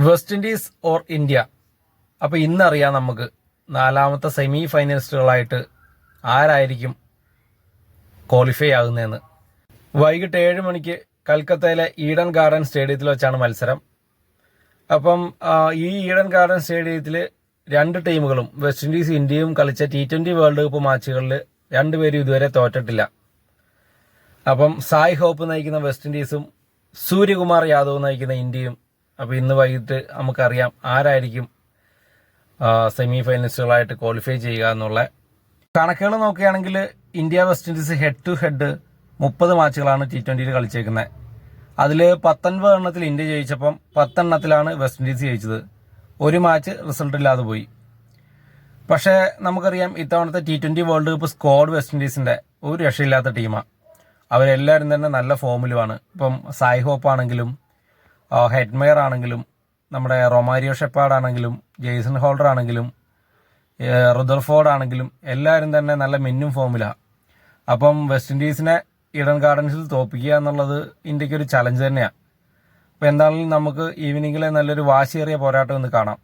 West Indies or India. അപ്പോൾ ഇന്നറിയാം നമുക്ക് നാലാമത്തെ സെമി ഫൈനലിസ്റ്റുകളായിട്ട് ആരായിരിക്കും ക്വാളിഫൈ ആകുന്നതെന്ന്. വൈകിട്ട് 7 മണിക്ക് കൽക്കത്തയിലെ ഈഡൻ ഗാർഡൻ സ്റ്റേഡിയത്തിൽ വെച്ചാണ് മത്സരം. അപ്പം ഈ ഈഡൻ ഗാർഡൻ സ്റ്റേഡിയത്തിൽ രണ്ട് ടീമുകളും വെസ്റ്റ് ഇൻഡീസ് ഇന്ത്യയും കളിച്ച T20 വേൾഡ് കപ്പ് മാച്ചുകളിൽ രണ്ടുപേരും ഇതുവരെ തോറ്റിട്ടില്ല. അപ്പം സായ് ഹോപ്പ് നയിക്കുന്ന വെസ്റ്റ് ഇൻഡീസും സൂര്യകുമാർ യാദവ് നയിക്കുന്ന ഇന്ത്യയും. അപ്പോൾ ഇന്ന് വൈകിട്ട് നമുക്കറിയാം ആരായിരിക്കും സെമി ഫൈനലിസ്റ്റുകളായിട്ട് ക്വാളിഫൈ ചെയ്യുക എന്നുള്ള കണക്കുകൾ നോക്കുകയാണെങ്കിൽ India West Indies head to head 30 മാച്ചുകളാണ് T20 കളിച്ചേക്കുന്നത്. അതിൽ 19 എണ്ണത്തിൽ ഇന്ത്യ ജയിച്ചപ്പം 10 എണ്ണത്തിലാണ് വെസ്റ്റ് ഇൻഡീസ് ജയിച്ചത്. ഒരു മാച്ച് റിസൾട്ട് ഇല്ലാതെ പോയി. പക്ഷേ നമുക്കറിയാം ഇത്തവണത്തെ T20 world cup squad west ഇൻഡീസിൻ്റെ ഒരു രക്ഷയില്ലാത്ത ടീമാണ്. അവരെല്ലാവരും തന്നെ നല്ല ഫോമിലുമാണ്. ഇപ്പം സായ് ഹോപ്പ് ആണെങ്കിലും ഹെഡ്മയർ ആണെങ്കിലും നമ്മുടെ റൊമാരിയോ ഷെപ്പാർഡ് ആണെങ്കിലും ജെയ്സൺ ഹോൾഡർ ആണെങ്കിലും റുദർഫോർഡ് ആണെങ്കിലും എല്ലാവരും തന്നെ നല്ല മിന്നും ഫോമിലാണ്. അപ്പം വെസ്റ്റ് ഇൻഡീസിനെ ഈഡൻ ഗാർഡൻസിൽ തോൽപ്പിക്കുക എന്നുള്ളത് ഇന്ത്യക്കൊരു ചലഞ്ച് തന്നെയാണ്. അപ്പോൾ എന്താണെങ്കിലും നമുക്ക് ഈവനിങ്ങിലെ നല്ലൊരു വാശിയേറിയ പോരാട്ടം ഇന്ന് കാണാം.